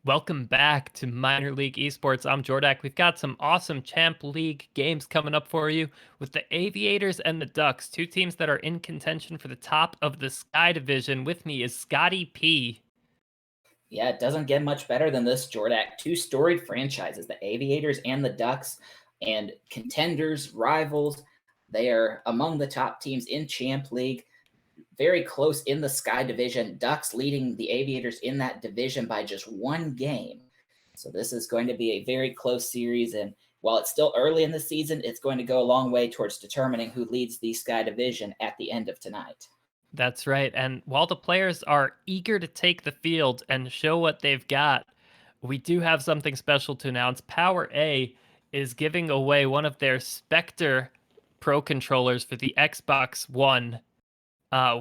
Welcome back to Minor League Esports. I'm Jordak. We've got some awesome Champ League games coming up for you with the Aviators and the Ducks, two teams that are in contention for the top of the Sky Division. With me is Scotty P. Yeah, it doesn't get much better than this, Jordak. Two storied franchises, the Aviators and the Ducks, and contenders, rivals. They are among the top teams in Champ League, very close in the Sky Division. Ducks leading the Aviators in that division by just one game. So this is going to be a very close series. And while it's still early in the season, it's going to go a long way towards determining who leads the Sky Division at the end of tonight. That's right. And while the players are eager to take the field and show what they've got, we do have something special to announce. Power A is giving away one of their Spectre Pro controllers for the Xbox One.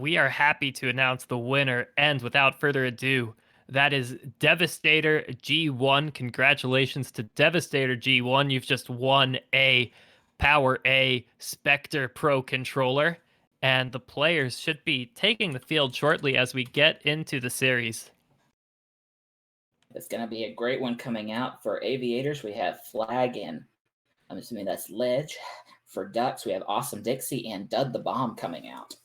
We are happy to announce the winner, and without further ado, that is Devastator G1. Congratulations to Devastator G1. You've just won a Power A Spectre Pro controller, and the players should be taking the field shortly as we get into the series. It's going to be a great one coming out for Aviators. We have Flag and I'm assuming that's Ledge. For Ducks, we have Awesome Dixie and Dud the Bomb coming out.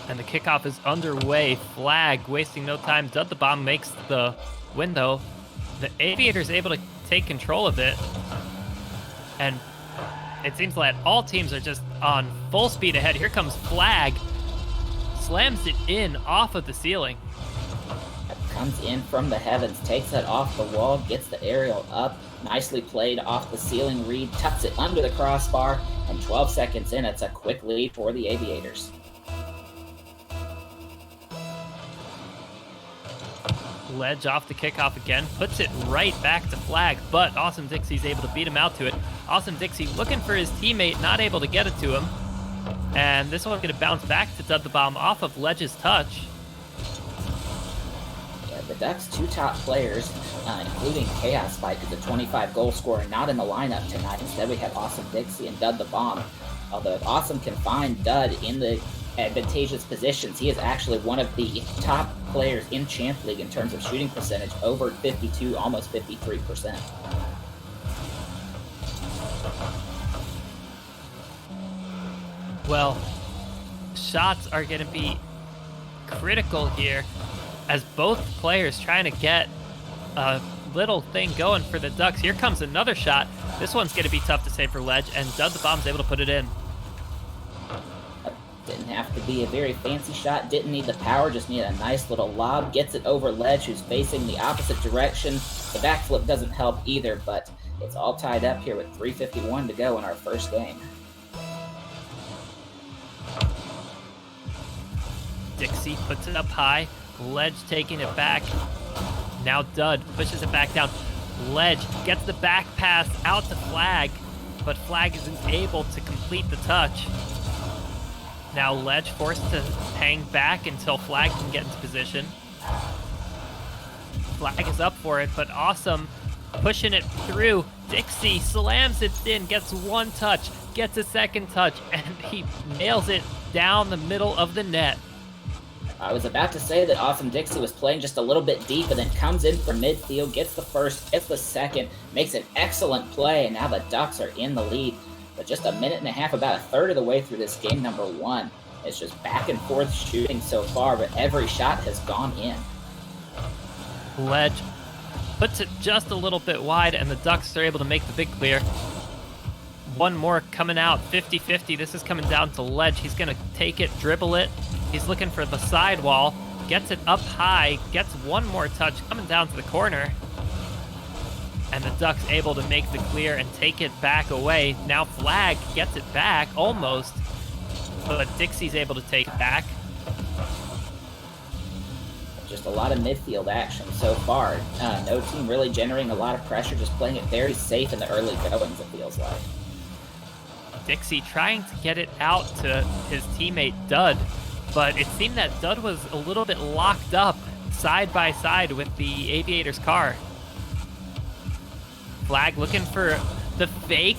And the kickoff is underway. Flag wasting no time. Dud the Bomb makes the window. The Aviators able to take control of it. And it seems like all teams are just on full speed ahead. Here comes Flag. Slams it in off of the ceiling. Comes in from the heavens, takes it off the wall, gets the aerial up. Nicely played off the ceiling read, tucks it under the crossbar, and 12 seconds in, it's a quick lead for the Aviators. Ledge off the kickoff again, puts it right back to Flag, but Awesome Dixie's able to beat him out to it. Awesome Dixie looking for his teammate, not able to get it to him. And this one's going to bounce back to Dud the Bomb off of Ledge's touch. Yeah, the Ducks' two top players, including Chaos Spike, is a 25 goal scorer, not in the lineup tonight. Instead, we have Awesome Dixie and Dud the Bomb. Although if Awesome can find Dud in the advantageous positions, he is actually one of the top players in Champ League in terms of shooting percentage, over 52, almost 53%. Well, shots are going to be critical here as both players trying to get a little thing going for the Ducks. Here comes another shot. This one's going to be tough to save for Ledge, and Dud the Bomb's able to put it in. Didn't have to be a very fancy shot, didn't need the power, just needed a nice little lob. Gets it over Ledge, who's facing the opposite direction. The backflip doesn't help either, but it's all tied up here with 3:51 to go in our first game. Dixie puts it up high. Ledge taking it back. Now Dud pushes it back down. Ledge gets the back pass out to Flag, but Flag isn't able to complete the touch. Now Ledge forced to hang back until Flag can get into position. Flag is up for it, but Awesome pushing it through. Dixie slams it in, gets one touch, gets a second touch, and he nails it down the middle of the net. I was about to say that Awesome Dixie was playing just a little bit deep and then comes in from midfield, gets the first, gets the second, makes an excellent play, and now the Ducks are in the lead. But just a minute and a half, about a third of the way through this game number one. It's just back and forth shooting so far, but every shot has gone in. Ledge puts it just a little bit wide, and the Ducks are able to make the big clear. One more coming out, 50-50. This is coming down to Ledge. He's going to take it, dribble it. He's looking for the sidewall, gets it up high, gets one more touch coming down to the corner. And the Ducks able to make the clear and take it back away. Now Flag gets it back, almost, but Dixie's able to take it back. Just a lot of midfield action so far. No team really generating a lot of pressure, just playing it very safe in the early goings, it feels like. Dixie trying to get it out to his teammate Dud, but it seemed that Dud was a little bit locked up side by side with the Aviators car. Flag looking for the fake,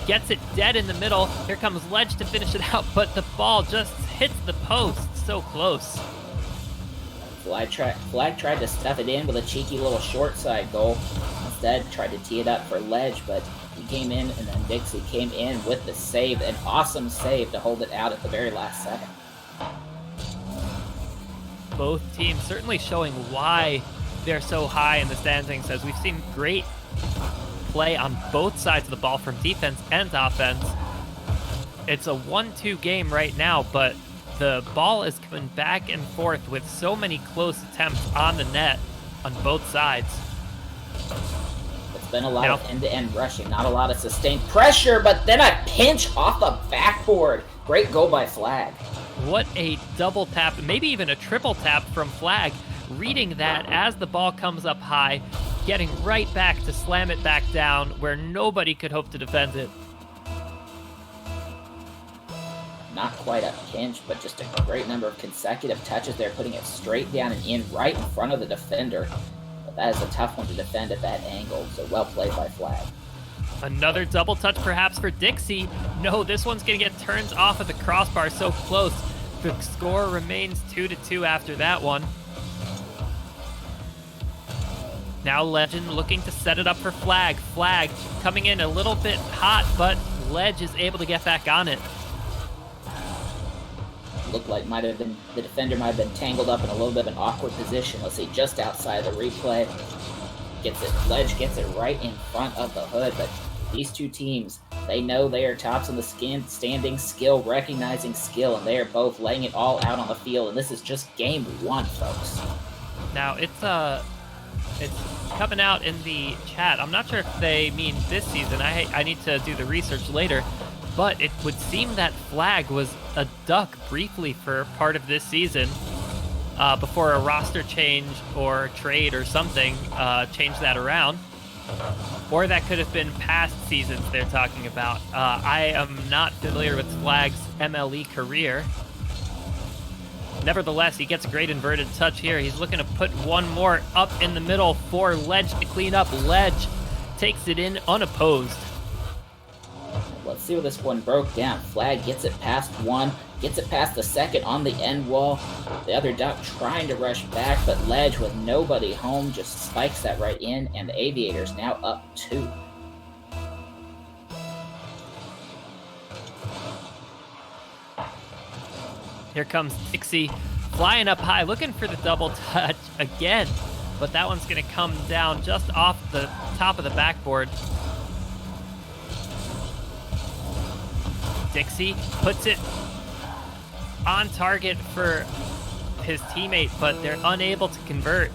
gets it dead in the middle. Here comes Ledge to finish it out, but the ball just hits the posts. so close. Flag tried to stuff it in with a cheeky little short side goal. Instead, tried to tee it up for Ledge, but he came in, and then Dixie came in with the save, an awesome save to hold it out at the very last second. Both teams certainly showing why they're so high in the standings, as we've seen great play on both sides of the ball from defense and offense. It's a 1-2 game right now, but the ball is coming back and forth with so many close attempts on the net on both sides. It's been a lot of end-to-end rushing, not a lot of sustained pressure, but then a pinch off the backboard. Great goal by Flag. What a double tap, maybe even a triple tap from Flag, reading that as the ball comes up high, getting right back to slam it back down where nobody could hope to defend it. Not quite a pinch, but just a great number of consecutive touches there, putting it straight down and in right in front of the defender. But that is a tough one to defend at that angle, so well played by Flag. Another double touch perhaps for Dixie. No, this one's going to get turned off of the crossbar, so close. The score remains 2-2 after that one. Now Legend looking to set it up for Flag. Flag coming in a little bit hot, but Ledge is able to get back on it. Looked like the defender might have been tangled up in a little bit of an awkward position. Let's see, just outside the replay. Ledge gets it right in front of the hood, but these two teams, they know they are tops in the standing, skill, recognizing skill, and they are both laying it all out on the field, and this is just game one, folks. Now, it's coming out in the chat. I'm not sure if they mean this season. I need to do the research later. But it would seem that Flag was a Duck briefly for part of this season before a roster change or trade or something changed that around. Or that could have been past seasons they're talking about. I am not familiar with Flag's MLE career. Nevertheless, he gets a great inverted touch here. He's looking to put one more up in the middle for Ledge to clean up. Ledge takes it in unopposed. Let's see where this one broke down. Flag gets it past one, gets it past the second on the end wall. The other Duck trying to rush back, but Ledge with nobody home just spikes that right in, and the Aviators now up 2. Here comes Dixie flying up high, looking for the double touch again, but that one's going to come down just off the top of the backboard. Dixie puts it on target for his teammate, but they're unable to convert.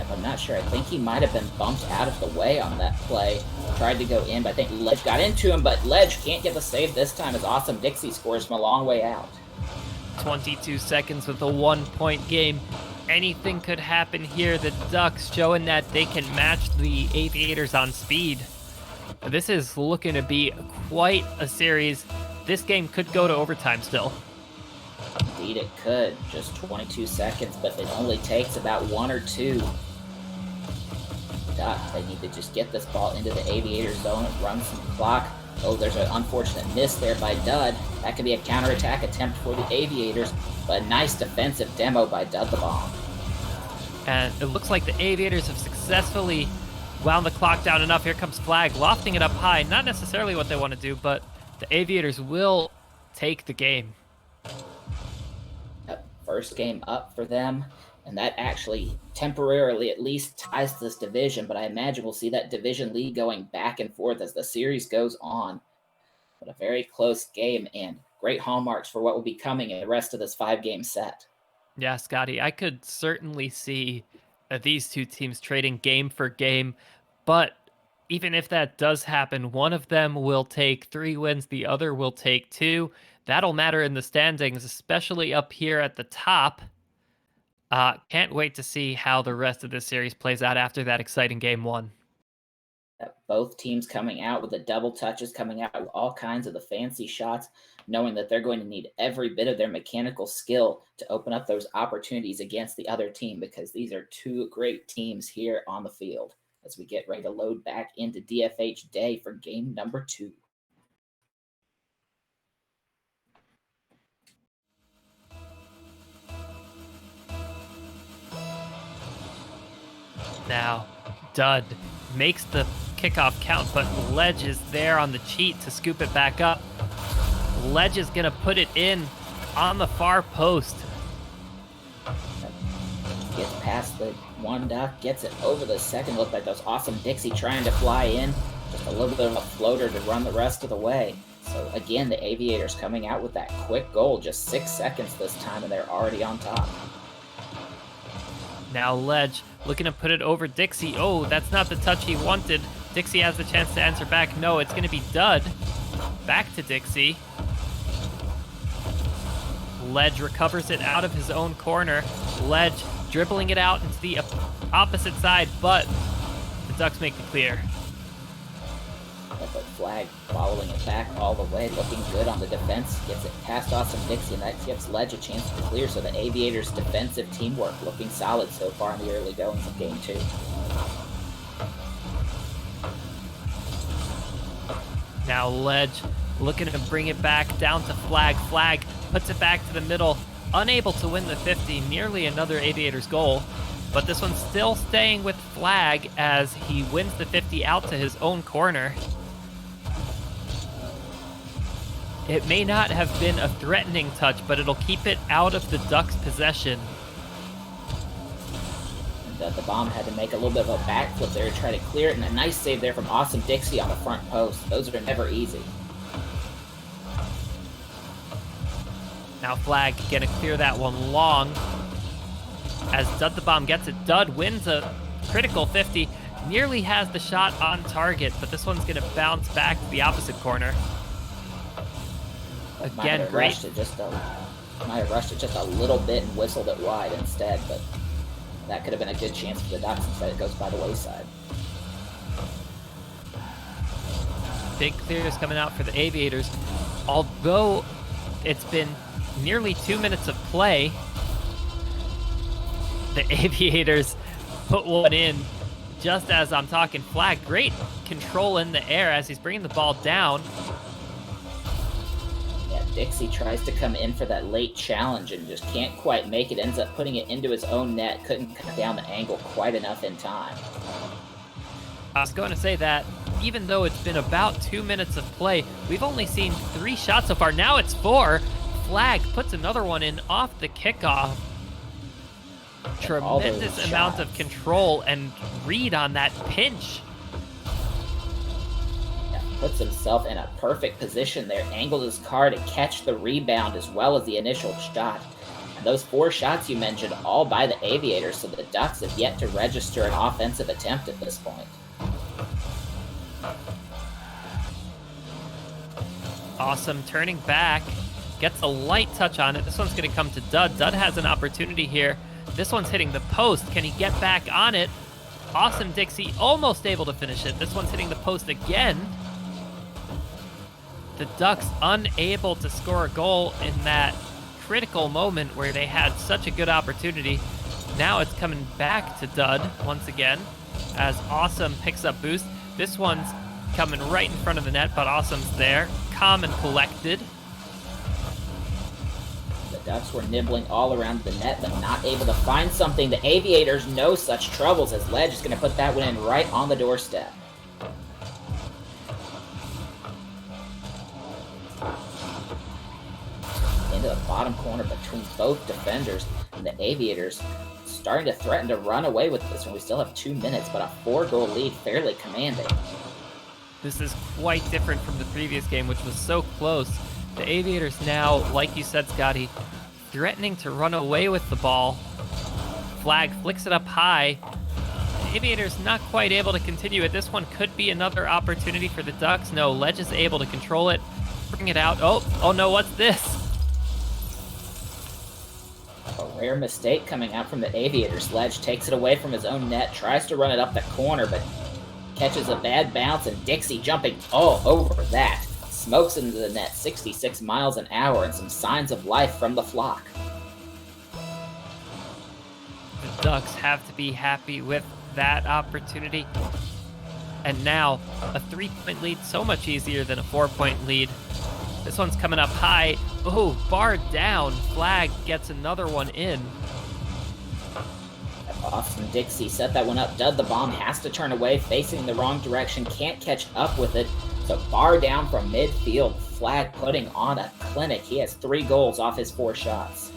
I'm not sure. I think he might have been bumped out of the way on that play. Tried to go in, but I think Ledge got into him, but Ledge can't get the save this time as Awesome Dixie scores from a long way out. 22 seconds with a 1-point game. Anything could happen here. The Ducks showing that they can match the Aviators on speed. This is looking to be quite a series. This game could go to overtime still. Indeed it could. Just 22 seconds, but it only takes about 1 or 2. They need to just get this ball into the Aviator zone and run some clock. Oh, there's an unfortunate miss there by Dud. That could be a counterattack attempt for the Aviators, but a nice defensive demo by Dud the Bomb. And it looks like the Aviators have successfully wound the clock down enough. Here comes Flag, lofting it up high. Not necessarily what they want to do, but the Aviators will take the game. Yep, first game up for them. And that actually temporarily at least ties this division, but I imagine we'll see that division lead going back and forth as the series goes on. But a very close game and great hallmarks for what will be coming in the rest of this 5-game set. Yeah, Scotty, I could certainly see these two teams trading game for game, but even if that does happen, one of them will take 3 wins, the other will take 2. That'll matter in the standings, especially up here at the top. Can't wait to see how the rest of this series plays out after that exciting game 1. Both teams coming out with the double touches, coming out with all kinds of the fancy shots, knowing that they're going to need every bit of their mechanical skill to open up those opportunities against the other team, because these are 2 great teams here on the field as we get ready to load back into DFH Day for game number 2. Now, Dud makes the kickoff count, but Ledge is there on the cheat to scoop it back up. Ledge is gonna put it in on the far post. Gets past the one duck, gets it over the second. Looked like those awesome Dixie trying to fly in. Just a little bit of a floater to run the rest of the way. So again, the Aviators coming out with that quick goal, just 6 seconds this time, and they're already on top. Now Ledge looking to put it over Dixie. Oh, that's not the touch he wanted. Dixie has the chance to answer back. No, it's gonna be Dud. Back to Dixie. Ledge recovers it out of his own corner. Ledge dribbling it out into the opposite side, but the Ducks make the clear. But Flag following it back all the way, looking good on the defense, gets it past Awesome Dixie, and that gives Ledge a chance to clear, so the Aviators' defensive teamwork looking solid so far in the early goings of Game 2. Now Ledge looking to bring it back down to Flag. Flag puts it back to the middle, unable to win the 50, nearly another Aviators goal. But this one's still staying with Flag as he wins the 50 out to his own corner. It may not have been a threatening touch, but it'll keep it out of the Ducks' possession. And the bomb had to make a little bit of a backflip there to try to clear it, and a nice save there from Awesome Dixie on the front post. Those are never easy. Now Flag gonna clear that one long. As Dud the Bomb gets it, Dud wins a critical 50, nearly has the shot on target, but this one's gonna bounce back to the opposite corner. Again, great. Might have rushed it just a little bit and whistled it wide instead, but that could have been a good chance for the Ducks. Instead, it goes by the wayside. Big clears coming out for the Aviators. Although it's been nearly 2 minutes of play, the Aviators put one in just as I'm talking. Flag, great control in the air as he's bringing the ball down. Yeah, Dixie tries to come in for that late challenge and just can't quite make it. Ends up putting it into his own net. Couldn't cut down the angle quite enough in time. I was going to say that even though it's been about 2 minutes of play, we've only seen 3 shots so far. Now it's 4. Flag puts another one in off the kickoff. Tremendous amount of control and read on that pinch. Yeah, puts himself in a perfect position there. Angled his car to catch the rebound as well as the initial shot. And those 4 shots you mentioned, all by the Aviators, so the Ducks have yet to register an offensive attempt at this point. Awesome, turning back. Gets a light touch on it. This one's going to come to Dud. Dud has an opportunity here. This one's hitting the post. Can he get back on it? Awesome Dixie almost able to finish it. This one's hitting the post again. The Ducks unable to score a goal in that critical moment where they had such a good opportunity. Now it's coming back to Dud once again as Awesome picks up boost. This one's coming right in front of the net, but Awesome's there, calm and collected. The Ducks were nibbling all around the net, but not able to find something. The Aviators know such troubles as Ledge is going to put that one in right on the doorstep. Into the bottom corner between both defenders, and the Aviators starting to threaten to run away with this one. We still have 2 minutes, but a 4-goal lead fairly commanding. This is quite different from the previous game, which was so close. The Aviators now, like you said, Scotty, threatening to run away with the ball. Flag flicks it up high. The Aviators not quite able to continue it. This one could be another opportunity for the Ducks. No, Ledge is able to control it, bring it out. Oh no, what's this? A rare mistake coming out from the Aviators. Ledge takes it away from his own net, tries to run it up the corner, but catches a bad bounce, and Dixie jumping all over that. Smokes into the net, 66 miles an hour, and some signs of life from the flock. The Ducks have to be happy with that opportunity. And now, a 3-point lead, so much easier than a 4-point lead. This one's coming up high. Oh, bar down. Flag gets another one in. Ducks and Dixie set that one up. Dud the bomb has to turn away, facing the wrong direction, can't catch up with it. So bar down from midfield. Flag putting on a clinic. He has 3 goals off his 4 shots.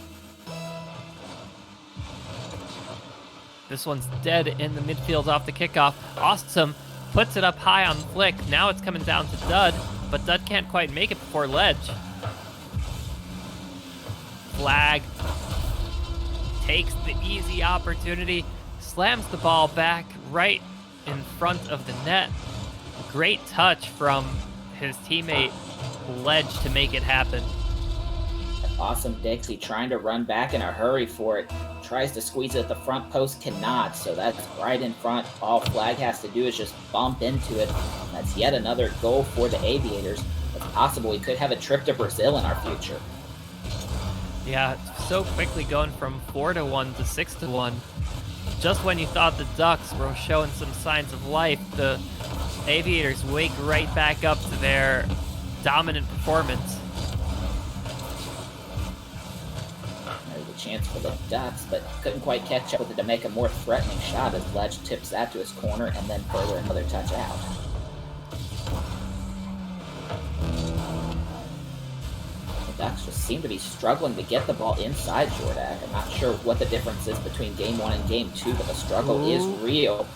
This one's dead in the midfield off the kickoff. Awesome puts it up high on the flick. Now it's coming down to Dud, but Dud can't quite make it before Ledge. Flag takes the easy opportunity, slams the ball back right in front of the net. Great touch from his teammate Ledge to make it happen. Awesome Dixie trying to run back in a hurry for it. Tries to squeeze it at the front post, cannot. So that's right in front. All Flag has to do is just bump into it. That's yet another goal for the Aviators. It's possible we could have a trip to Brazil in our future. Yeah, so quickly going from 4-1 to 6-1. Just when you thought the Ducks were showing some signs of life, the Aviators wake right back up to their dominant performance. There's a chance for the Ducks, but couldn't quite catch up with it to make a more threatening shot as Ledge tips that to his corner and then further another touch out. The Ducks just seem to be struggling to get the ball inside Jordak. I'm not sure what the difference is between Game 1 and Game 2, but the struggle is real.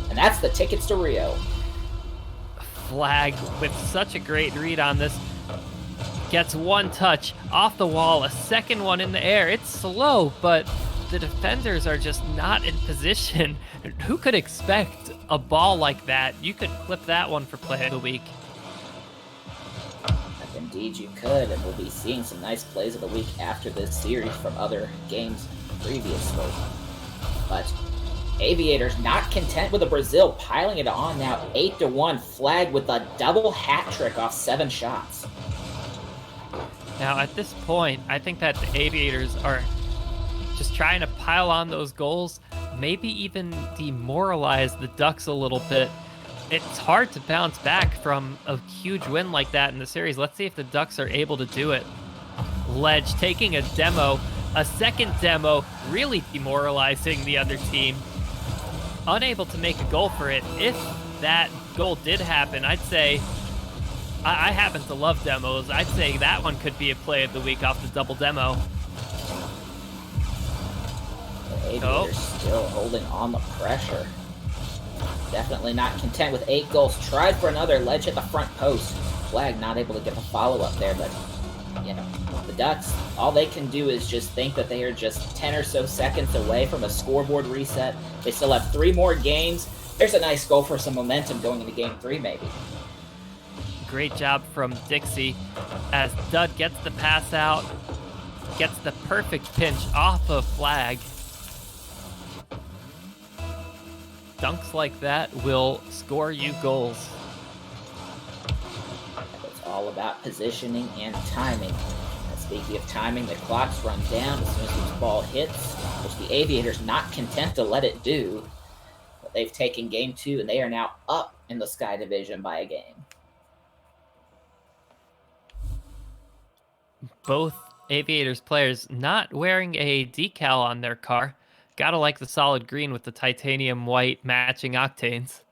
And that's the tickets to Rio. Flag with such a great read on this. Gets one touch off the wall, a second one in the air. It's slow, but the defenders are just not in position. Who could expect a ball like that? You could clip that one for play of the week. Indeed you could, and we'll be seeing some nice plays of the week after this series from other games previously. But Aviators not content with the Brazil, piling it on now 8-1. Flag with a double hat trick off 7 shots. Now at this point, I think that the Aviators are just trying to pile on those goals, maybe even demoralize the Ducks a little bit. It's hard to bounce back from a huge win like that in the series. Let's see if the Ducks are able to do it. Ledge taking a demo, a second demo, really demoralizing the other team. Unable to make a goal for it. If that goal did happen, I'd say, I happen to love demos. I'd say that one could be a play of the week off the double demo. The Aviators still holding on the pressure. Definitely not content with 8 goals. Tried for another. Ledge at the front post. Flag not able to get the follow-up there, but, you know, the Ducks, all they can do is just think that they are just 10 or so seconds away from a scoreboard reset. They still have 3 more games. There's a nice goal for some momentum going into Game 3, maybe. Great job from Dixie as Dud gets the pass out, gets the perfect pinch off of Flag. Dunks like that will score you goals. It's all about positioning and timing. And speaking of timing, the clocks run down as soon as this ball hits, which the Aviators not content to let it do. But they've taken Game 2, and they are now up in the Sky Division by a game. Both Aviators players not wearing a decal on their car. Gotta like the solid green with the titanium white matching octanes.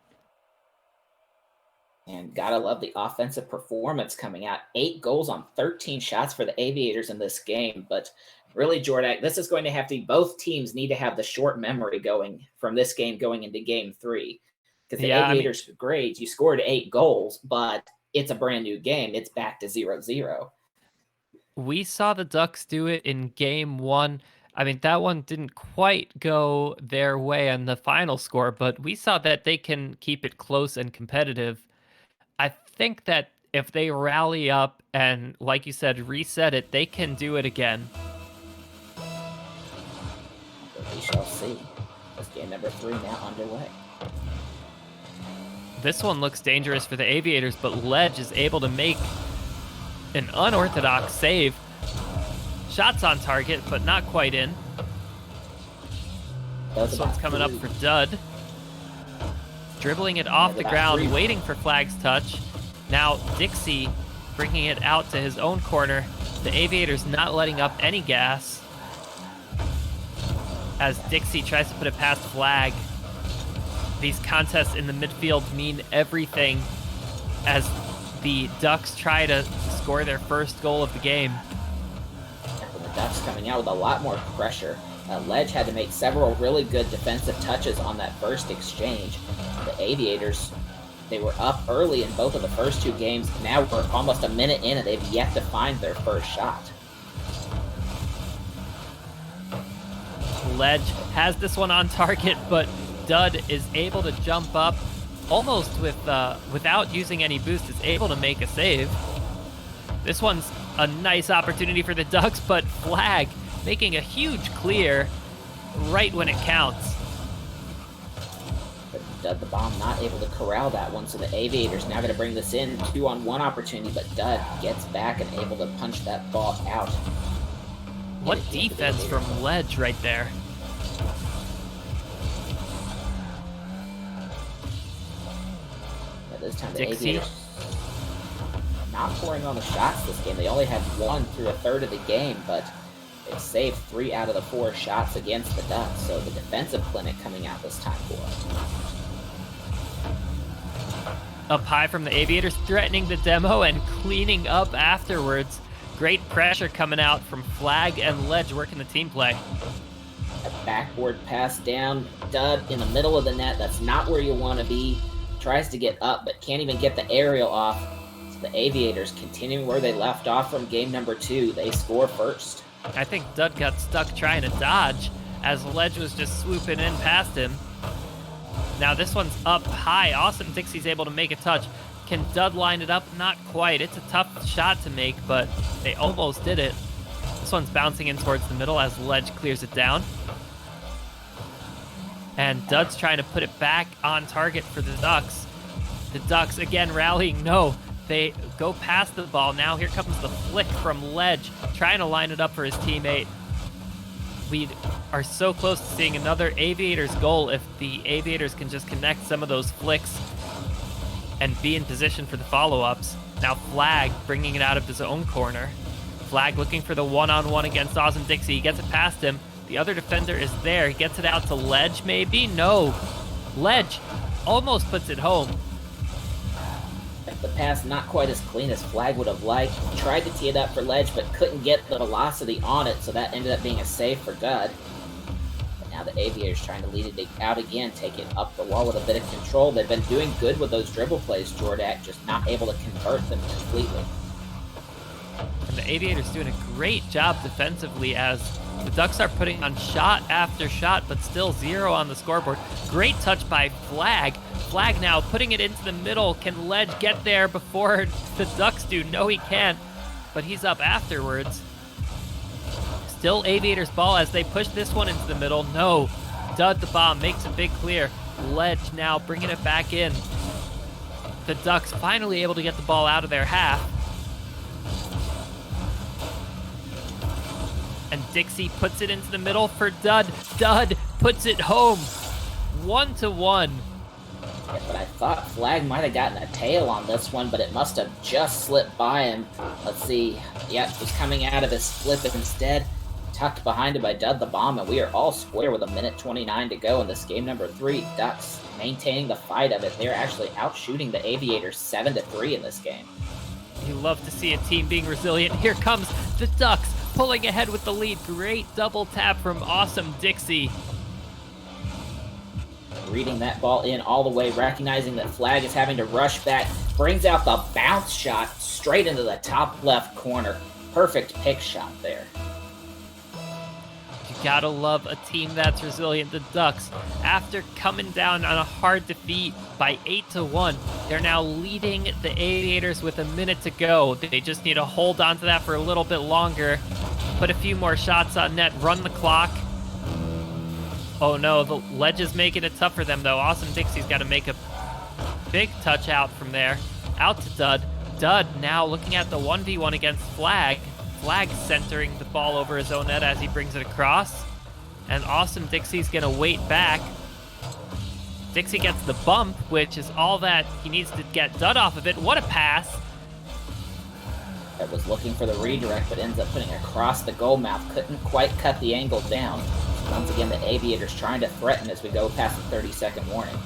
And gotta love the offensive performance coming out. 8 goals on 13 shots for the Aviators in this game. But really, Jordak, this is going to have to be, both teams need to have the short memory going from this game going into Game 3. Because the Aviators, great, you scored 8 goals, but it's a brand new game. It's back to 0-0. We saw the Ducks do it in Game 1. I mean, that one didn't quite go their way on the final score, but we saw that they can keep it close and competitive. I think that if they rally up and, like you said, reset it, they can do it again. We shall see. This game number 3 now underway. This one looks dangerous for the Aviators, but Ledge is able to make an unorthodox save. Shots on target, but not quite in. This one's coming up for Dud. Dribbling it off the ground, waiting for Flag's touch. Now Dixie bringing it out to his own corner. The Aviators not letting up any gas. as Dixie tries to put it past Flag. These contests in the midfield mean everything as the Ducks try to score their first goal of the game. And the Ducks coming out with a lot more pressure. Ledge had to make several really good defensive touches on that first exchange. The Aviators, they were up early in both of the first two games. Now we're almost a minute in and they've yet to find their first shot. Ledge has this one on target, but Dud is able to jump up almost without using any boost, is able to make a save. This one's a nice opportunity for the Ducks, but Flag making a huge clear right when it counts. But Dud the Bomb not able to corral that one, so the Aviators now going to bring this in. 2-on-1 opportunity, but Dud gets back and able to punch that ball out. What defense from Ledge right there. But this time the Dixie. Aviators not pouring on the shots this game. They only had one through a third of the game, but they saved 3 out of the 4 shots against the Ducks, so the defensive clinic coming out this time for them. Up high from the Aviators, threatening the demo and cleaning up afterwards. Great pressure coming out from Flag and Ledge working the team play. A backboard pass down, Dud in the middle of the net. That's not where you want to be. Tries to get up, but can't even get the aerial off. So the Aviators continuing where they left off from game number 2. They score first. I think Dud got stuck trying to dodge as Ledge was just swooping in past him. Now this one's up high. Awesome Dixie's able to make a touch. Can Dud line it up? Not quite. It's a tough shot to make, but they almost did it. This one's bouncing in towards the middle as Ledge clears it down. And Dud's trying to put it back on target for the Ducks. The Ducks again rallying. No, they go past the ball. Now here comes the flick from Ledge, trying to line it up for his teammate. We are so close to seeing another Aviators goal if the Aviators can just connect some of those flicks and be in position for the follow-ups. Now Flag bringing it out of his own corner. Flag looking for the one-on-one against Awesome Dixie. He gets it past him. The other defender is there. He gets it out to Ledge, maybe? No. Ledge almost puts it home. The pass not quite as clean as Flag would have liked. Tried to tee it up for Ledge, but couldn't get the velocity on it, so that ended up being a save for Dud. But now the Aviators trying to lead it out again, take it up the wall with a bit of control. They've been doing good with those dribble plays, Jordak, just not able to convert them completely. And the Aviators doing a great job defensively as the Ducks are putting on shot after shot, but still 0 on the scoreboard. Great touch by Flag. Flag now putting it into the middle. Can Ledge get there before the Ducks do? No, he can't, but he's up afterwards. Still Aviators ball as they push this one into the middle. No, Dud the Bomb makes a big clear. Ledge now bringing it back in. The Ducks finally able to get the ball out of their half. And Dixie puts it into the middle for Dud. Dud puts it home. 1-1. Yeah, but I thought Flag might have gotten a tail on this one, but it must have just slipped by him. Let's see. Yep, it was coming out of his flip instead. Tucked behind it by Dud the Bomb, and we are all square with 1:29 to go in this game number 3. Ducks maintaining the fight of it. They're actually outshooting the Aviators 7-3 in this game. You love to see a team being resilient. Here comes the Ducks pulling ahead with the lead. Great double tap from Awesome Dixie. Reading that ball in all the way, recognizing that Flag is having to rush back, brings out the bounce shot straight into the top left corner. Perfect pick shot there. You gotta love a team that's resilient. The Ducks, after coming down on a hard defeat by 8-1, they're now leading the Aviators with a minute to go. They just need to hold on to that for a little bit longer, put a few more shots on net, run the clock. Oh no, the Ledge is making it tough for them though. Awesome Dixie's got to make a big touch out from there. Out to Dud. Dud now looking at the 1v1 against Flag. Flag centering the ball over his own net as he brings it across. And Awesome Dixie's going to wait back. Dixie gets the bump, which is all that he needs to get Dud off of it. What a pass. That was looking for the redirect, but ends up putting it across the goal mouth. Couldn't quite cut the angle down. Once again, the Aviators trying to threaten as we go past the 30-second warning.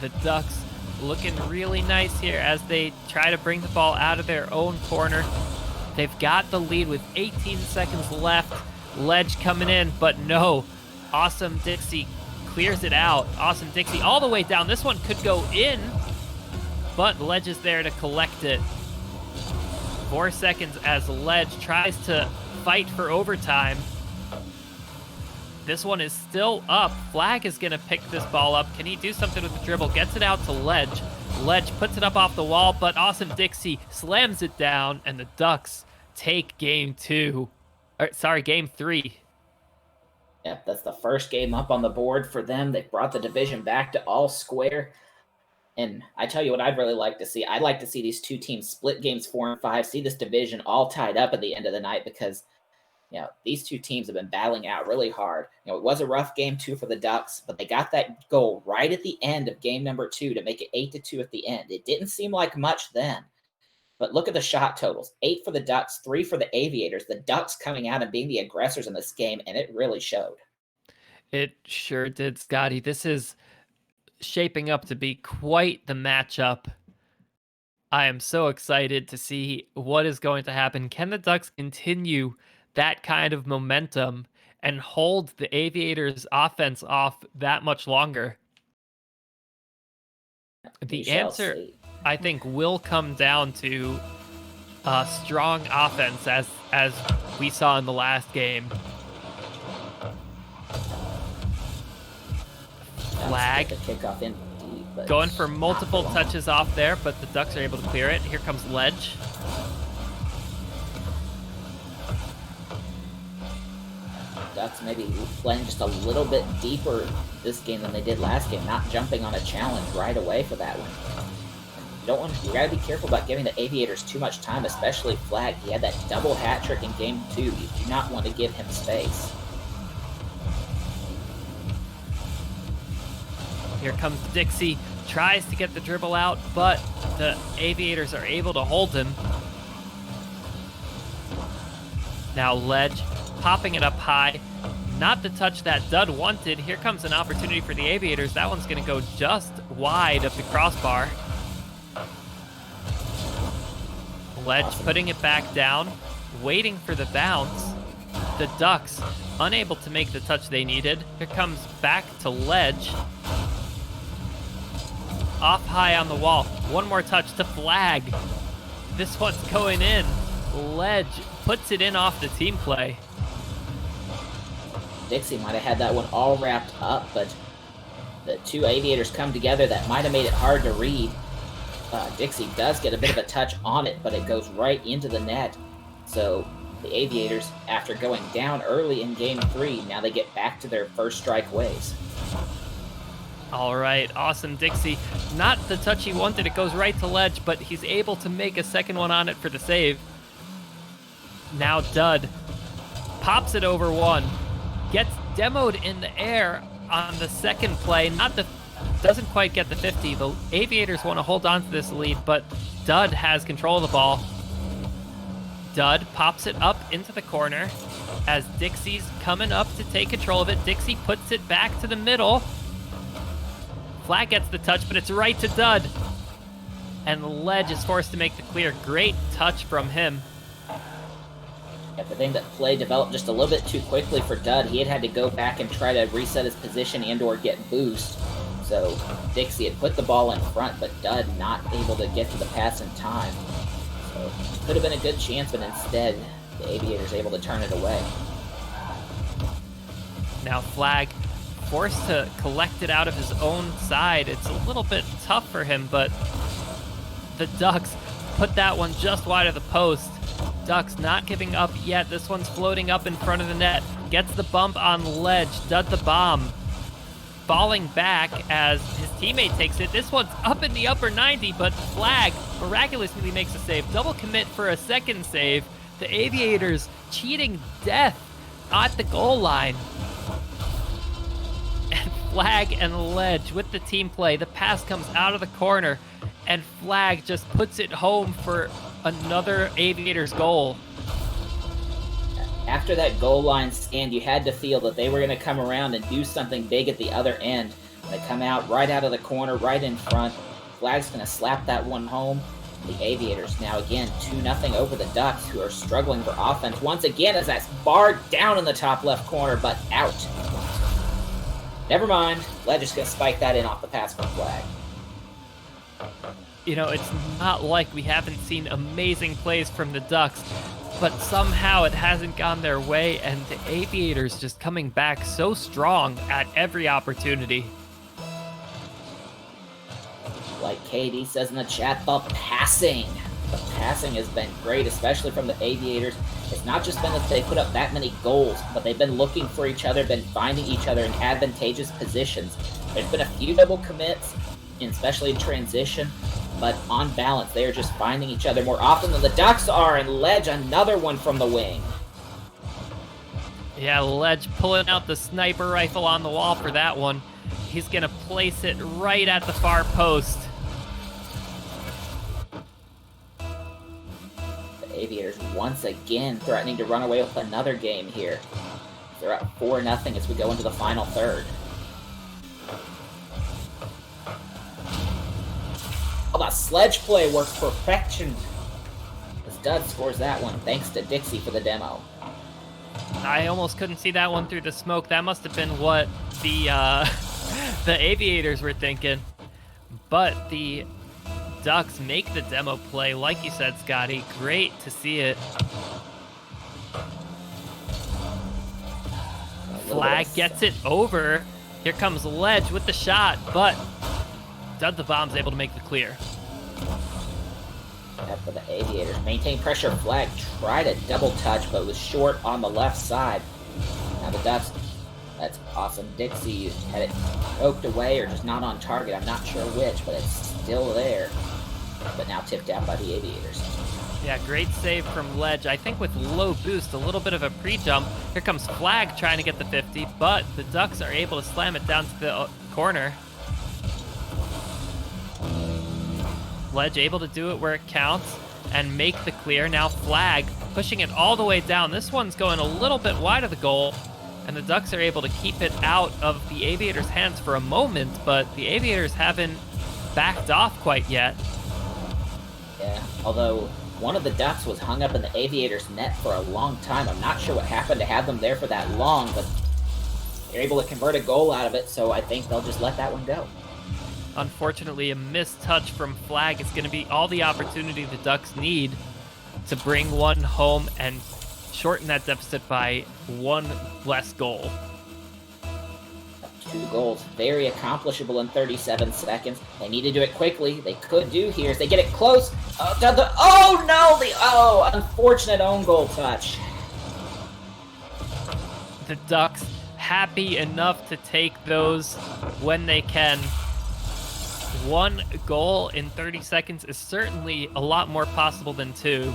The Ducks looking really nice here as they try to bring the ball out of their own corner. They've got the lead with 18 seconds left. Ledge coming in, but no. Awesome Dixie clears it out. Awesome Dixie all the way down. This one could go in, but Ledge is there to collect it. 4 seconds as Ledge tries to fight for overtime. This one is still up. Flag is going to pick this ball up. Can he do something with the dribble? Gets it out to Ledge. Ledge puts it up off the wall, but Awesome Dixie slams it down, and the Ducks take game 3. Yep, that's the first game up on the board for them. They brought the division back to all square. And I tell you what I'd really like to see. I'd like to see these two teams split games 4 and 5, see this division all tied up at the end of the night because, these two teams have been battling out really hard. It was a rough game 2 for the Ducks, but they got that goal right at the end of game number 2 to make it 8-2 at the end. It didn't seem like much then, but look at the shot totals. 8 for the Ducks, 3 for the Aviators. The Ducks coming out and being the aggressors in this game, and it really showed. It sure did, Scotty. This is shaping up to be quite the matchup. I am so excited to see what is going to happen. Can the Ducks continue that kind of momentum and hold the Aviators offense off that much longer? The answer, I think, will come down to strong offense as we saw in the last game. Flag. Kickoff in deep, going for multiple touches off there, but the Ducks are able to clear it. Here comes Ledge. Ducks maybe playing just a little bit deeper this game than they did last game, not jumping on a challenge right away for that one. You gotta be careful about giving the Aviators too much time, especially Flag. He had that double hat trick in game 2. You do not want to give him space. Here comes Dixie, tries to get the dribble out, but the Aviators are able to hold him. Now Ledge popping it up high. Not the touch that Dud wanted. Here comes an opportunity for the Aviators. That one's going to go just wide of the crossbar. Ledge putting it back down, waiting for the bounce. The Ducks unable to make the touch they needed. Here comes back to Ledge. Off high on the wall. One more touch to Flag. This one's going in. Ledge puts it in off the team play. Dixie might have had that one all wrapped up, but the two Aviators come together. That might have made it hard to read. Dixie does get a bit of a touch on it, but it goes right into the net. So the Aviators, after going down early in game 3, now they get back to their first strike ways. All right, Awesome Dixie. Not the touch he wanted. It goes right to Ledge, but he's able to make a second one on it for the save. Now Dud pops it over one. Gets demoed in the air on the second play. Doesn't quite get the 50. The Aviators want to hold on to this lead, but Dud has control of the ball. Dud pops it up into the corner as Dixie's coming up to take control of it. Dixie puts it back to the middle. Flag gets the touch, but it's right to Dud. And Ledge is forced to make the clear. Great touch from him. Yeah, the thing that play developed just a little bit too quickly for Dud. He had to go back and try to reset his position and or get boost. So Dixie had put the ball in front, but Dud not able to get to the pass in time. So could have been a good chance, but instead the Aviators able to turn it away. Now Flag forced to collect it out of his own side. It's a little bit tough for him, but the Ducks put that one just wide of the post. Ducks not giving up yet. This one's floating up in front of the net. Gets the bump on Ledge. Dud the bomb. Falling back as his teammate takes it. This one's up in the upper 90, but Flag miraculously makes a save. Double commit for a second save. The Aviators cheating death at the goal line. And Flag and Ledge with the team play. The pass comes out of the corner, and Flag just puts it home for another Aviators goal. After that goal line stand, you had to feel that they were going to come around and do something big at the other end. They come out right out of the corner, right in front. Flag's going to slap that one home. The Aviators now again 2-0 over the Ducks, who are struggling for offense once again as that's barred down in the top left corner, but out. Never mind. Ledge is going to spike that in off the pass from Flag. You know, it's not like we haven't seen amazing plays from the Ducks, but somehow it hasn't gone their way, and the Aviators just coming back so strong at every opportunity. Like KD says in the chat, the passing. The passing has been great, especially from the Aviators. It's not just been that they put up that many goals, but they've been looking for each other, been finding each other in advantageous positions. There's been a few double commits, especially in transition, but on balance, they are just finding each other more often than the Ducks are, and Ledge, another one from the wing. Yeah, Ledge pulling out the sniper rifle on the wall for that one. He's going to place it right at the far post. The Aviators once again threatening to run away with another game here. They're up 4-0 as we go into the final third. Oh, that sledge play works perfection. As Dud scores that one, thanks to Dixie for the demo. I almost couldn't see that one through the smoke. That must have been what the the Aviators were thinking. But the Ducks make the demo play, like you said, Scotty. Great to see it. Flag gets it over. Here comes Ledge with the shot, but Dud the Bomb's able to make the clear. For the Aviators, maintain pressure. Flag tried a double touch, but was short on the left side. Now the Ducks, that's awesome. Dixie had it poked away or just not on target. I'm not sure which, but it's still there. But now tipped out by the Aviators. Yeah, great save from Ledge. I think with low boost, a little bit of a pre-jump. Here comes Flag trying to get the 50, but the Ducks are able to slam it down to the corner. Ledge able to do it where it counts and make the clear. Now Flag pushing it all the way down. This one's going a little bit wide of the goal, and the Ducks are able to keep it out of the Aviators' hands for a moment, but the Aviators haven't backed off quite yet. Yeah, although one of the Ducks was hung up in the Aviators' net for a long time. I'm not sure what happened to have them there for that long, but they're able to convert a goal out of it, so I think they'll just let that one go. Unfortunately, a missed touch from Flag is going to be all the opportunity the Ducks need to bring one home and shorten that deficit by one less goal. 2 goals, very accomplishable in 37 seconds. They need to do it quickly. They could do here as they get it close. Unfortunate own goal touch. The Ducks happy enough to take those when they can. 1 goal in 30 seconds is certainly a lot more possible than 2.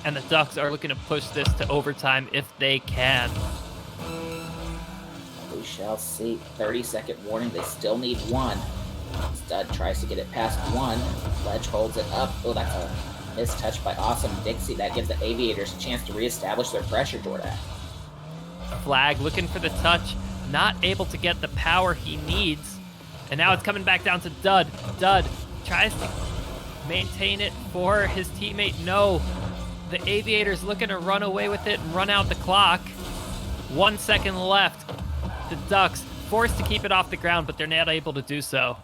And the Ducks are looking to push this to overtime if they can. We shall see. 30-second warning. They still need 1. Stud tries to get it past 1. Ledge holds it up. Oh, that's a missed touch by Awesome Dixie. That gives the Aviators a chance to reestablish their pressure, Jordan. Flag looking for the touch. Not able to get the power he needs. And now it's coming back down to Dud. Dud tries to maintain it for his teammate. No. The Aviators looking to run away with it and run out the clock. 1 second left. The Ducks forced to keep it off the ground, but they're not able to do so.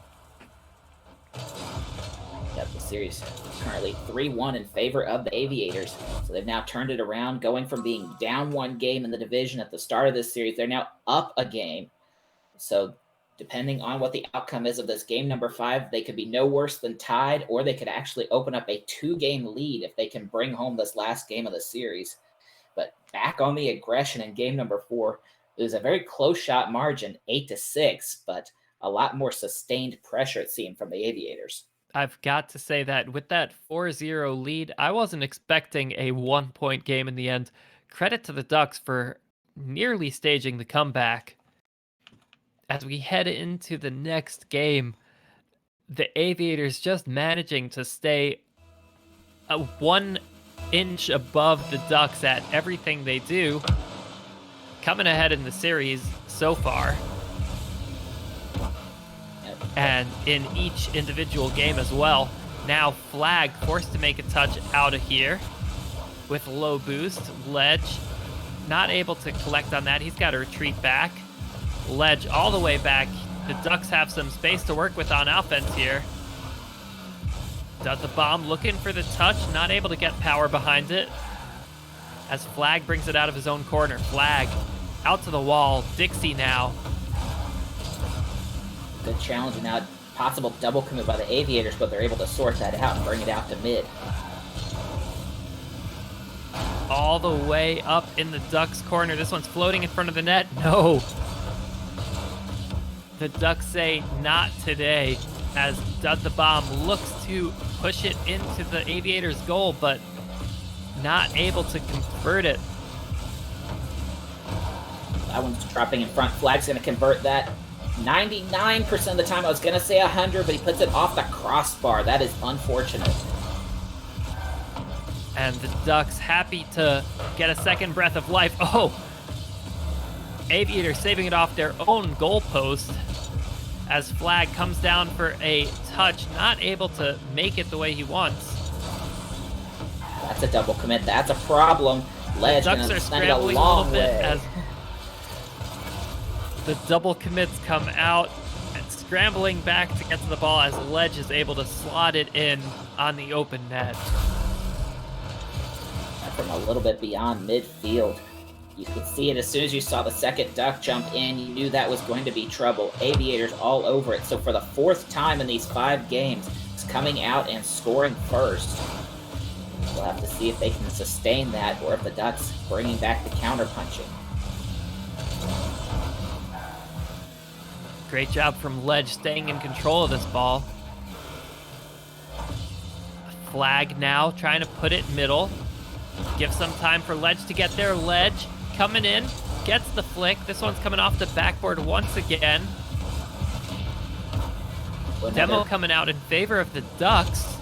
Yep, the series currently 3-1 in favor of the Aviators. So they've now turned it around, going from being down 1 game in the division at the start of this series. They're now up a game. So depending on what the outcome is of this game number 5, they could be no worse than tied, or they could actually open up a 2-game lead if they can bring home this last game of the series. But back on the aggression in game number 4, it was a very close shot margin, 8-6, but a lot more sustained pressure, it seemed, from the Aviators. I've got to say that with that 4-0 lead, I wasn't expecting a 1-point game in the end. Credit to the Ducks for nearly staging the comeback. As we head into the next game, the Aviators just managing to stay 1 inch above the Ducks at everything they do. Coming ahead in the series so far. And in each individual game as well. Now Flag forced to make a touch out of here with low boost. Ledge not able to collect on that. He's got to retreat back. Ledge all the way back. The Ducks have some space to work with on offense here. Does the bomb looking for the touch, not able to get power behind it. As Flag brings it out of his own corner. Flag out to the wall. Dixie now. Good challenge, and now possible double commit by the Aviators, but they're able to sort that out and bring it out to mid. All the way up in the Ducks corner. This one's floating in front of the net. No. The Ducks say not today, as Dud the Bomb looks to push it into the Aviators' goal, but not able to convert it. That one's dropping in front. Flag's going to convert that 99% of the time. I was going to say 100, but he puts it off the crossbar. That is unfortunate. And the Ducks happy to get a second breath of life. Oh! Aviators saving it off their own goalpost as Flag comes down for a touch, not able to make it the way he wants. That's a double commit. That's a problem. Ledge Ducks are send it a scrambling long a little way. bit as the double commits come out and scrambling back to get to the ball as Ledge is able to slot it in on the open net. From a little bit beyond midfield. You could see it as soon as you saw the second Duck jump in. You knew that was going to be trouble. Aviators all over it. So for the fourth time in these 5 games, it's coming out and scoring first. We'll have to see if they can sustain that or if the Ducks bringing back the counter-punching. Great job from Ledge staying in control of this ball. Flag now trying to put it middle. Give some time for Ledge to get there. Ledge coming in, gets the flick. This one's coming off the backboard once again. Demo coming out in favor of the Ducks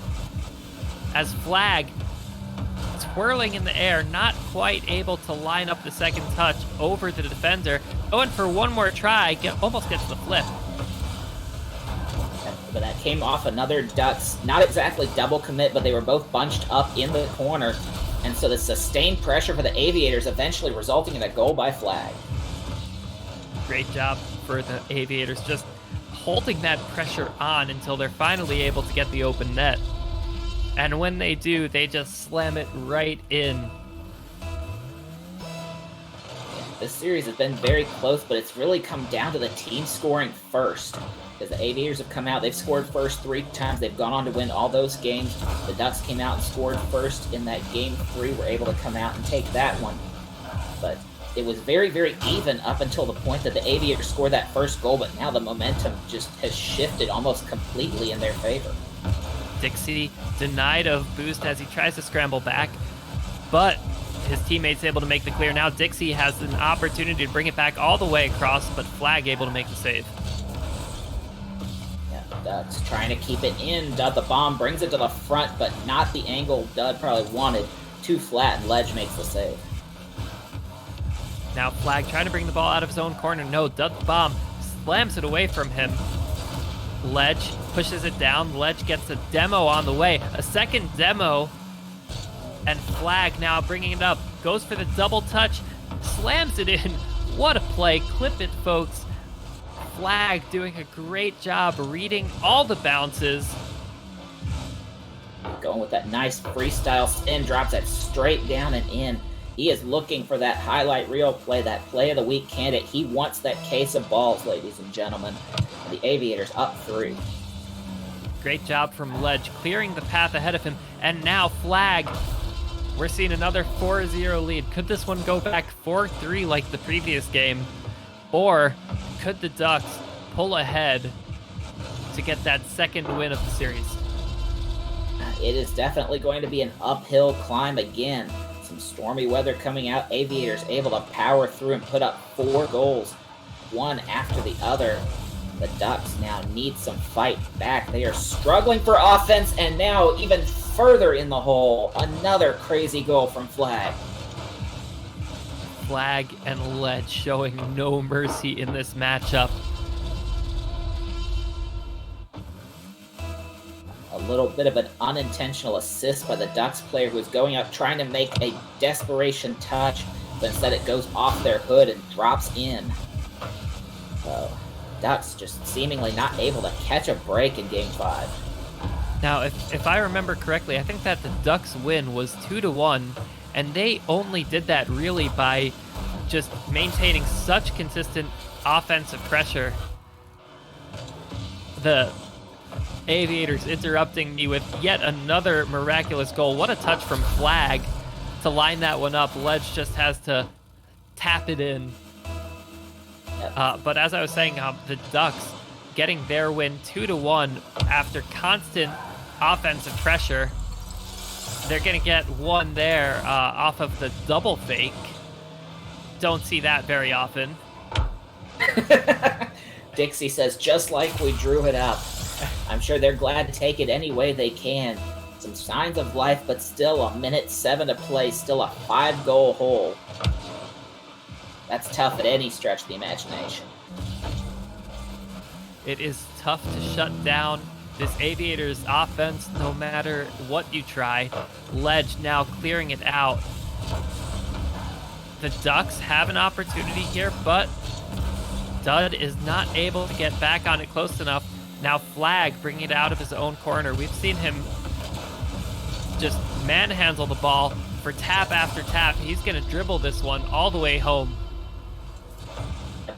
as Flag twirling in the air, not quite able to line up the second touch over the defender. Going for one more try, almost gets the flip. But that came off another Ducks, not exactly double commit, but they were both bunched up in the corner. And so the sustained pressure for the Aviators eventually resulting in a goal by Flag. Great job for the Aviators, just holding that pressure on until they're finally able to get the open net. And when they do, they just slam it right in. This series has been very close, but it's really come down to the team scoring first. Because the Aviators have come out, they've scored first 3 times. They've gone on to win all those games. The Ducks came out and scored first in that game 3. Were able to come out and take that one. But it was very, very even up until the point that the Aviators scored that first goal, but now the momentum just has shifted almost completely in their favor. Dixie denied of boost as he tries to scramble back, but his teammate's able to make the clear. Now Dixie has an opportunity to bring it back all the way across, but Flag able to make the save. Ducks trying to keep it in. Dud the Bomb brings it to the front, but not the angle Dud probably wanted. Too flat, and Ledge makes the save. Now Flag trying to bring the ball out of his own corner. No, Dud the Bomb slams it away from him. Ledge pushes it down. Ledge gets a demo on the way. A second demo. And Flag now bringing it up. Goes for the double touch. Slams it in. What a play. Clip it, folks. Flag doing a great job reading all the bounces. Going with that nice freestyle spin, drops that straight down and in. He is looking for that highlight reel play, that play of the week candidate. He wants that case of balls, ladies and gentlemen. And the Aviators up 3. Great job from Ledge, clearing the path ahead of him. And now Flag. We're seeing another 4-0 lead. Could this one go back 4-3 like the previous game? Or could the Ducks pull ahead to get that second win of the series? It is definitely going to be an uphill climb again. Some stormy weather coming out. Aviators able to power through and put up 4 goals, one after the other. The Ducks now need some fight back. They are struggling for offense, and now even further in the hole. Another crazy goal from Flag. Flag and Ledge showing no mercy in this matchup. A little bit of an unintentional assist by the Ducks player who was going up trying to make a desperation touch, but instead it goes off their hood and drops in. So, Ducks just seemingly not able to catch a break in Game 5. Now, if I remember correctly, I think that the Ducks win was 2-1, and they only did that really by just maintaining such consistent offensive pressure. The Aviators interrupting me with yet another miraculous goal. What a touch from Flag to line that one up. Ledge just has to tap it in. But as I was saying, the Ducks getting their win 2-1 after constant offensive pressure. They're going to get one there off of the double fake. Don't see that very often. Dixie says, just like we drew it up. I'm sure they're glad to take it any way they can. Some signs of life, but still a minute 7 to play, still a 5-goal hole. That's tough at any stretch of the imagination. It is tough to shut down this Aviators offense no matter what you try. Ledge now clearing it out. The Ducks have an opportunity here, but Dud is not able to get back on it close enough. Now Flag bringing it out of his own corner. We've seen him just manhandle the ball for tap after tap. He's going to dribble this one all the way home.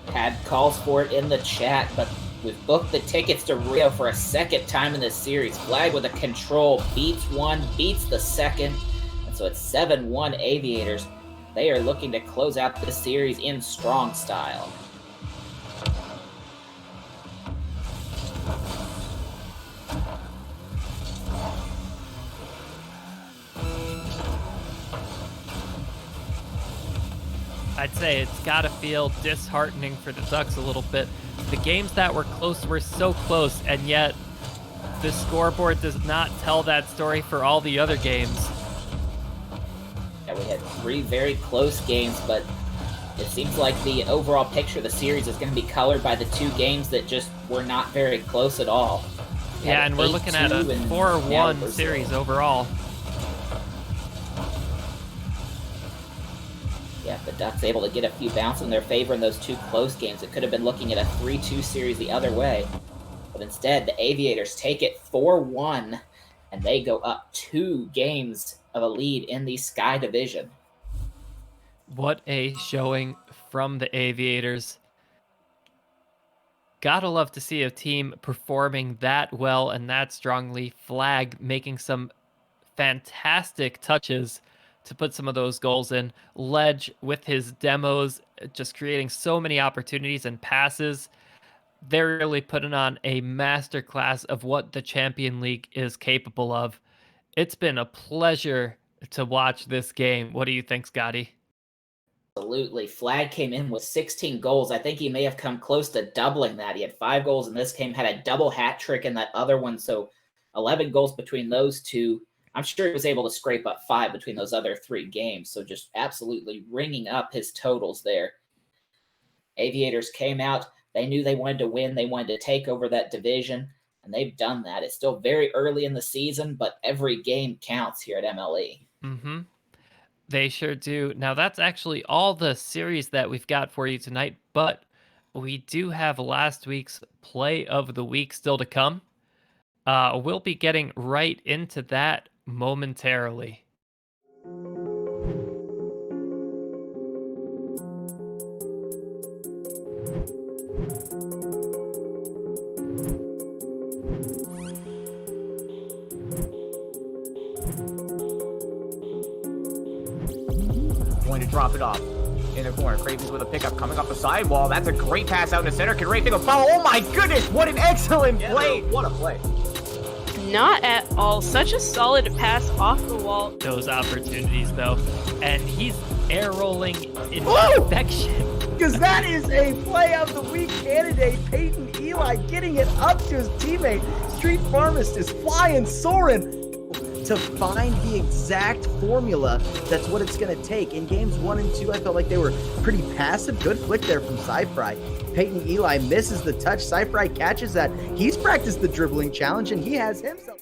Had calls for it in the chat, but we've booked the tickets to Rio for a second time in this series. Flag with a control, beats one, beats the second, and so it's 7-1 Aviators. They are looking to close out this series in strong style. I'd say it's got to feel disheartening for the Ducks a little bit. The games that were close were so close, and yet the scoreboard does not tell that story for all the other games. Yeah, we had 3 very close games, but it seems like the overall picture of the series is going to be colored by the 2 games that just were not very close at all. Yeah, and we're looking at a 4-1 series overall. Yeah, if the Ducks able to get a few bounces in their favor in those 2 close games, it could have been looking at a 3-2 series the other way. But instead, the Aviators take it 4-1, and they go up 2 games of a lead in the Sky Division. What a showing from the Aviators. Gotta love to see a team performing that well and that strongly. Flag making some fantastic touches to put some of those goals in. Ledge with his demos, just creating so many opportunities and passes. They're really putting on a masterclass of what the Champion League is capable of. It's been a pleasure to watch this game. What do you think, Scotty? Absolutely. Flag came in with 16 goals. I think he may have come close to doubling that. He had 5 goals in this game, had a double hat trick in that other one, so 11 goals between those 2. I'm sure he was able to scrape up 5 between those other 3 games, so just absolutely ringing up his totals there. Aviators came out. They knew they wanted to win. They wanted to take over that division, and they've done that. It's still very early in the season, but every game counts here at MLE. Mm-hmm. They sure do. Now, that's actually all the series that we've got for you tonight, but we do have last week's Play of the Week still to come. We'll be getting right into that momentarily. Going to drop it off in the corner. Craven's with a pickup coming off the sidewall. That's a great pass out in the center. Can Ray pick a foul? Oh my goodness! What an excellent play! What a play! Not at all. Such a solid pass off the wall. Those opportunities, though. And he's air rolling in Woo! perfection. because that is a play of the week candidate. Peyton Eli getting it up to his teammate. Street Pharmacist is flying, soaring to find the exact formula. That's what it's going to take. In games 1 and 2, I felt like they were pretty passive. Good flick there from Cypri. Peyton Eli misses the touch. Cypri catches that. He's practiced the dribbling challenge, and he has himself.